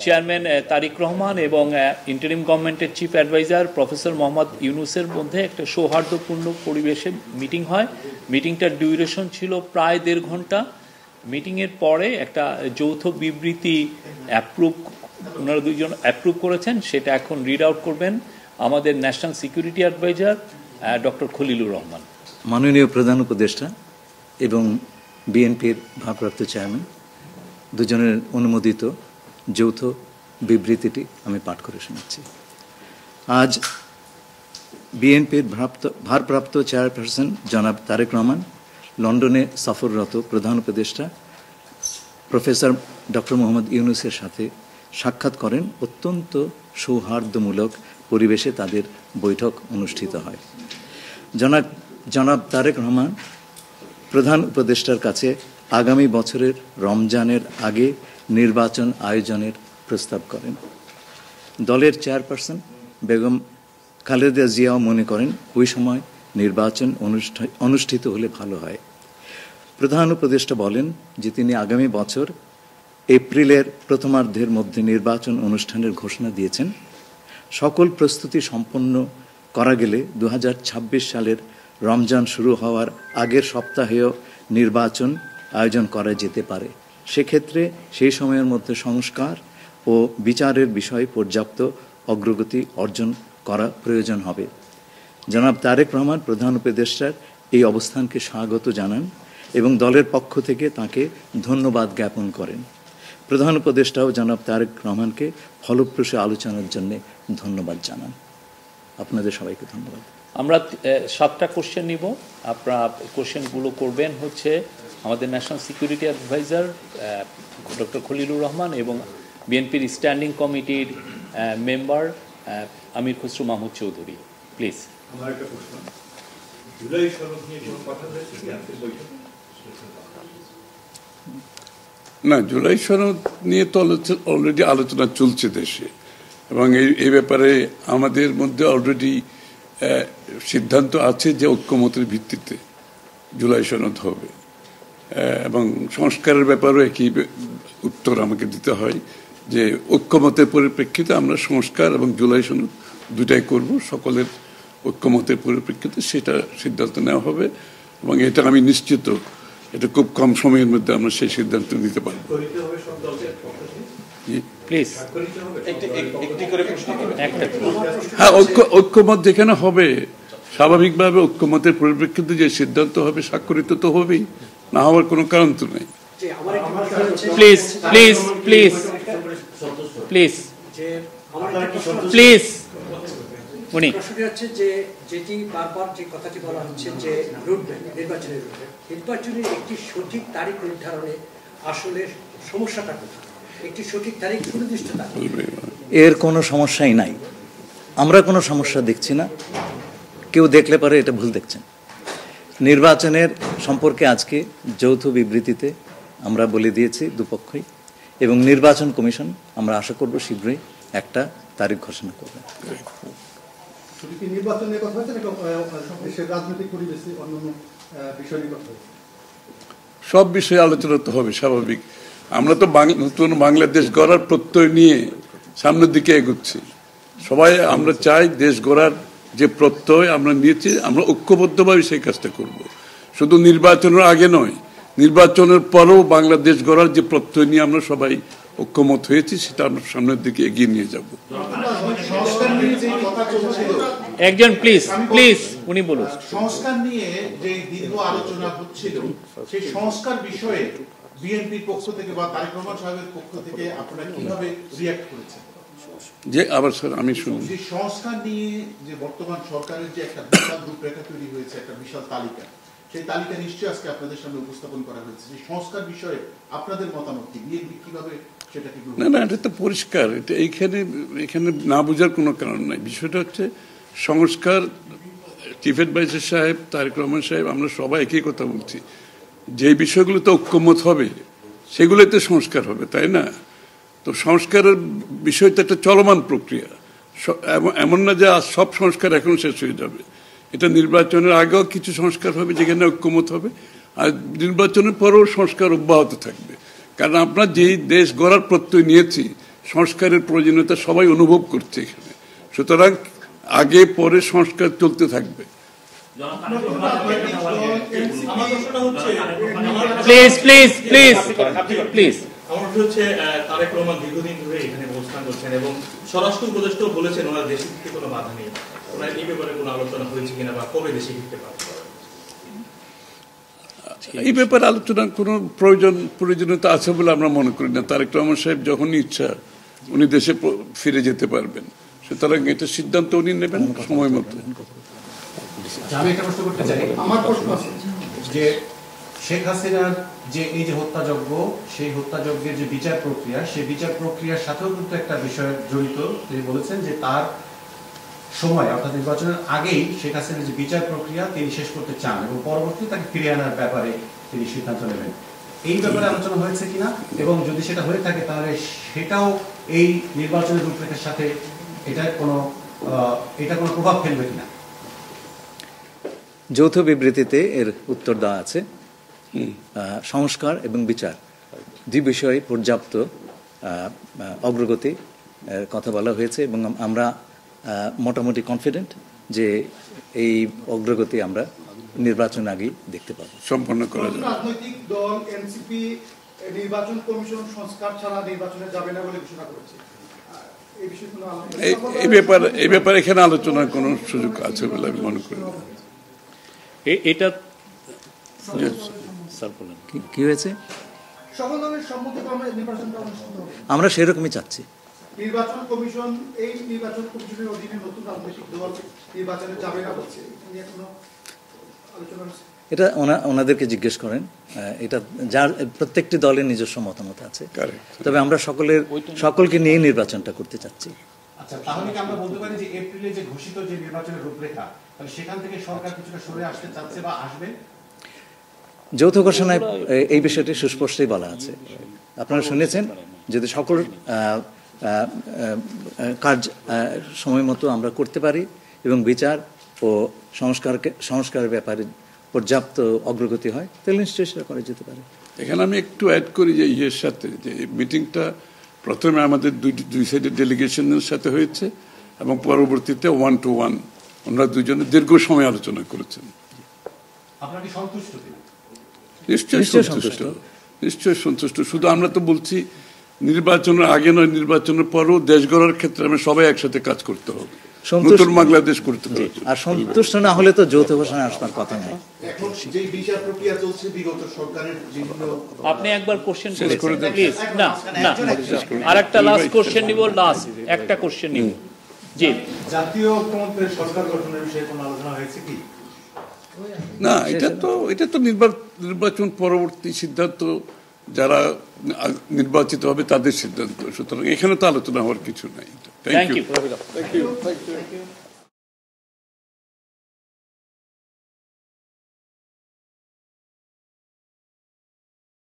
Chairman তারিক রহমান এবং interim গভর্নমেন্টের chief adviser professor Mohammad ইউনুসের মধ্যে একটা সৌহার্দ্যপূর্ণ পরিবেশে মিটিং হয়। মিটিংটার ডিউরেশন ছিল প্রায় 1.5 ঘন্টা। মিটিংয়ের পরে একটা যৌথ বিবৃতি ওনারা দুইজন অ্যাপ্রুভ করেছেন, সেটা এখন রিড আউট করবেন আমাদের national security adviser doctor Khalilur Rahman. মাননীয় প্রধান উপদেষ্টা এবং বিএনপির ভারপ্রাপ্ত চেয়ারম্যান দুজনের অনুমোদিত যৌথ বিবৃতিটি আমি পাঠ করে শোনাচ্ছি। আজ বিএনপির ভারপ্রাপ্ত চেয়ারপারসন জনাব তারেক রহমান লন্ডনে সফররত প্রধান উপদেষ্টা প্রফেসর ডক্টর মোহাম্মদ ইউনুসের সাথে সাক্ষাৎ করেন। অত্যন্ত সৌহার্দ্যমূলক পরিবেশে তাদের বৈঠক অনুষ্ঠিত হয়। জনাব তারেক রহমান প্রধান উপদেষ্টার কাছে আগামী বছরের রমজানের আগে নির্বাচন আয়োজনের প্রস্তাব করেন। দলের চেয়ারপারসন বেগম খালেদা জিয়াও মনে করেন ওই সময় নির্বাচন অনুষ্ঠিত হলে ভালো হয়। প্রধান উপদেষ্টা বলেন যে তিনি আগামী বছর এপ্রিলের প্রথমার্ধের মধ্যে নির্বাচন অনুষ্ঠানের ঘোষণা দিয়েছেন। সকল প্রস্তুতি সম্পন্ন করা গেলে 2026 সালের রমজান শুরু হওয়ার আগের সপ্তাহেও নির্বাচন আয়োজন করা যেতে পারে। সেক্ষেত্রে সেই সময়ের মধ্যে সংস্কার ও বিচারের বিষয়ে পর্যাপ্ত অগ্রগতি অর্জন করা প্রয়োজন হবে। জনাব তারেক রহমান প্রধান উপদেষ্টার এই অবস্থানকে স্বাগত জানান এবং দলের পক্ষ থেকে তাকে ধন্যবাদ জ্ঞাপন করেন। প্রধান উপদেষ্টাও জনাব তারেক রহমানকে ফলপ্রসূ আলোচনার জন্য ধন্যবাদ জানান। আপনাদের সবাইকে ধন্যবাদ। আমরা 7টা কোশ্চেন নিব। আপনারা কোশ্চেনগুলো করবেন হচ্ছে আমাদের national security adviser doctor Khalilur Rahman এবং বিএনপির স্ট্যান্ডিং কমিটির মেম্বার আমির খসরু মাহমুদ চৌধুরী। প্লিজ। আমার একটা প্রশ্ন, জুলাই সনদ নিয়ে কোনো কথা হয়েছে কি আজকের বৈঠকে? না, জুলাই সনদ নিয়ে তো অলরেডি আলোচনা চলছে দেশে, এবং এই ব্যাপারে আমাদের মধ্যে অলরেডি সিদ্ধান্ত আছে যে ঐক্যমতের ভিত্তিতে জুলাই সনদ হবে, এবং সংস্কারের ব্যাপারেও একই উত্তর আমাকে দিতে হয় যে ঐক্যমতের পরিপ্রেক্ষিতে আমরা সংস্কার এবং জুলাই সনদ দুটাই করব। সকলের ঐক্যমতের পরিপ্রেক্ষিতে সেটা সিদ্ধান্ত নেওয়া হবে, এবং এটা আমি নিশ্চিত এটা খুব কম সময়ের মধ্যে আমরা সেই সিদ্ধান্ত নিতে পারব। হ্যাঁ, ঐক্যমত যেখানে হবে স্বাভাবিকভাবে ঐক্যমতের পরিপ্রেক্ষিতে যে সিদ্ধান্ত হবে স্বাক্ষরিত তো হবেই, না হওয়ার কোনো কারণ তো নেই। Please please please please please. উনি হচ্ছে যে যেটি বারবার যে কথাটি বলা হচ্ছে যে রুটম্যাপ নির্বাচনের একটি সঠিক তারিখ নির্ধারণে আসলে সমস্যাটা কোথায়? একটি সঠিক তারিখ সুনির্দিষ্ট তারিখ এর কোনো সমস্যাই নাই। আমরা কোনো সমস্যা দেখছি না। কেউ দেখলে পারে এটা ভুল দেখছেন। নির্বাচনের সম্পর্কে আজকে যৌথ বিবৃতিতে আমরা বলে দিয়েছি দুপক্ষই, এবং নির্বাচন কমিশন আমরা আশা করব শীঘ্রই একটা তারিখ ঘোষণা করবে। সব বিষয়ে আলোচনা তো হবে স্বাভাবিক। আমরা তো নতুন বাংলাদেশ গড়ার প্রত্যয় নিয়ে সামনের দিকে এগোচ্ছি। সবাই আমরা চাই দেশ গড়ার যে প্রত্যয় আমরা নিয়েছি, আমরা ঐক্যবদ্ধভাবে সেই কাজটা করব। শুধু নির্বাচনের আগে নয়, নির্বাচনের পরেও বাংলাদেশ গড়ার যে প্রত্যয় নিয়ে আমরা সবাই ঐক্যমত হয়েছি, সেটা আমরা সামনের দিকে এগিয়ে নিয়ে যাব। একজন প্লিজ প্লিজ উনি বলুন। সংস্কার নিয়ে যে দীর্ঘ আলোচনা হচ্ছিল, সেই সংস্কার বিষয়ে বিএনপির পক্ষ থেকে বা তারেক রহমান সাহেবের পক্ষ থেকে আপনারা কিভাবে রিঅ্যাক্ট করেছেন? যে আবার স্যার আমি শুনি, যে সংস্কার নিয়ে যে বর্তমান সরকারের যে একটা বিশাল রূপরেখা তৈরি হয়েছে, একটা বিশাল তালিকা, সেই তালিকা নিশ্চয়ই আজকে আপনাদের সামনে উপস্থাপন করা হয়েছে। যে সংস্কার বিষয়ে আপনাদের মতামত কি? বিএনপি কিভাবে সেটাকে? না, এটা তো পরিষ্কার। এটা এখানে না বোঝার কোনো কারণ নাই। বিষয়টা হচ্ছে সংস্কার। চিফ অ্যাডভাইজার সাহেব, তারেক রহমান সাহেব, আমরা সবাই একই কথা বলছি। যে বিষয়গুলোতে ঐক্যমত হবে সেগুলোতে সংস্কার হবে, তাই না? তো সংস্কারের বিষয়টা একটা চলমান প্রক্রিয়া। এমন না যে সব সংস্কার এখন শেষ হয়ে যাবে। এটা নির্বাচনের আগেও কিছু সংস্কার হবে যেখানে ঐক্যমত হবে, আর নির্বাচনের পরেও সংস্কার অব্যাহত থাকবে। কারণ আমরা যেই দেশ গড়ার প্রত্যয় নিয়েছি, সংস্কারের প্রয়োজনীয়তা সবাই অনুভব করছে এখানে। সুতরাং আগে পরে সংস্কার চলতে থাকবে। Please please please please. আমার হচ্ছে তারেক রহমান দীর্ঘদিন ধরে এখানে অবস্থান করছেন এবং স্বরাষ্ট্র উপদেষ্টাও বলেছেন ওনার দেশে ফিরতে কোনো বাধা নেই। ওনার এই ব্যাপারে কোনো আলোচনা হয়েছে কিনা বা কবে দেশে ফিরতে পারবে? এই ব্যাপারে আলোচনার কোনো প্রয়োজনীয়তা আছে বলে আমরা মনে করি না। তারেক রহমান সাহেব যখনই ইচ্ছা উনি দেশে ফিরে যেতে পারবেন, সুতরাং এটা সিদ্ধান্ত উনি নেবেন সময় মতো। আমি একটা প্রশ্ন করতে চাই। আমার প্রশ্ন আছে যে শেখ হাসিনার যে এই যে হত্যাযজ্ঞ, সেই হত্যাযজ্ঞের যে বিচার প্রক্রিয়া, সেই বিচার প্রক্রিয়ার সাথেও কিন্তু একটা বিষয় জড়িত। তিনি বলেছেন যে তার সময় অর্থাৎ নির্বাচনের আগেই শেখ হাসিনার যে বিচার প্রক্রিয়া তিনি শেষ করতে চান এবং পরবর্তীতে তাকে ফিরিয়ে আনার ব্যাপারে তিনি সিদ্ধান্ত নেবেন। এই ব্যাপারে আলোচনা হয়েছে কিনা, এবং যদি সেটা হয়ে থাকে তাহলে সেটাও এই নির্বাচনের রূপরেখার সাথে এটা কোনো প্রভাব ফেলবে কিনা? যৌথ বিবৃতিতে এর উত্তর দেওয়া আছে। সংস্কার এবং বিচার দুই বিষয়ে পর্যাপ্ত অগ্রগতি কথা বলা হয়েছে এবং আমরা মোটামুটি কনফিডেন্ট যে এই অগ্রগতি আমরা নির্বাচন আগেই দেখতে পাবো, সম্পন্ন করা যাবে। রাজনৈতিক দল এনসিপি নির্বাচন কমিশন সংস্কার ছাড়া নির্বাচনে যাবে না বলে ঘোষণা করেছে। এই ব্যাপারে এখানে আলোচনার কোনো সুযোগ আছে বলে আমি মনে করি না। এটা স্যার বলেন কি হয়েছে? সকল দলের সম্মতিক্রমে নির্বাচনটা অনুষ্ঠিত হবে। আমরা সেরকমই চাচ্ছি। নির্বাচন কমিশন এই নির্বাচন কমিশনের অধীনে নতুন রাজনৈতিক দল নির্বাচনে যাবে না বলছে, এখনো আলোচনা হচ্ছে। এটা ওনাদেরকে জিজ্ঞেস করেন। এটা যার প্রত্যেকটি দলের নিজস্ব মতামত আছে, তবে আমরা সকলকে নিয়ে নির্বাচনটা করতে চাচ্ছি। আচ্ছা, তাহলে কি আমরা বলতে পারি যে এপ্রিলে যে ঘোষিত যে নির্বাচনের রূপরেখা, তাহলে সেখান থেকে সরকার কিছুটা সরে আসতে চাচ্ছে বা আসবে? যৌথ ঘোষণায় এই বিষয়টি সুস্পষ্টই বলা আছে। আপনারা শুনেছেন, যদি সকল কাজ সময় মতো আমরা করতে পারি এবং বিচার ও সংস্কারের ব্যাপারে পর্যাপ্ত অগ্রগতি হয়, তাহলে নিশ্চয়ই সেটা করা যেতে পারে। এখানে আমি একটু অ্যাড করি যে ইয়ের সাথে, যে মিটিংটা প্রথমে আমাদের দুই সাইডের ডেলিগেশনের সাথে হয়েছে এবং পরবর্তীতে 1-to-1 ওনারা দুজনে দীর্ঘ সময় আলোচনা করেছেন। আপনারা কি সন্তুষ্ট কিনা? নিশ্চয়ই সন্তুষ্ট। শুধু আমরা তো বলছি নির্বাচনের আগে নয়, নির্বাচনের পরও দেশ গড়ার ক্ষেত্রে আমরা সবাই একসাথে কাজ করতে হবে, নতুন বাংলাদেশ করতে হবে। আর সন্তুষ্ট না হলে তো যৌথ ঘোষণা আসবার কথা নয়। এখন যে বিচার প্রক্রিয়া চলছে বিগত সরকারের বিভিন্ন, আপনি একবার কোশ্চেন করে দেন প্লিজ। না আর একটা লাস্ট কোশ্চেন নিব, লাস্ট একটা কোশ্চেন নিব। জি, জাতীয় ঐক্যমত্যের সরকার গঠনের বিষয়ে কোনো আলোচনা হয়েছে কি? না, এটা তো নির্বাচন পরবর্তী সিদ্ধান্ত, যারা নির্বাচিত হবে তাদের সিদ্ধান্ত। সুতরাং এখানে তো আলোচনা হওয়ার কিছু নাই। Thank you.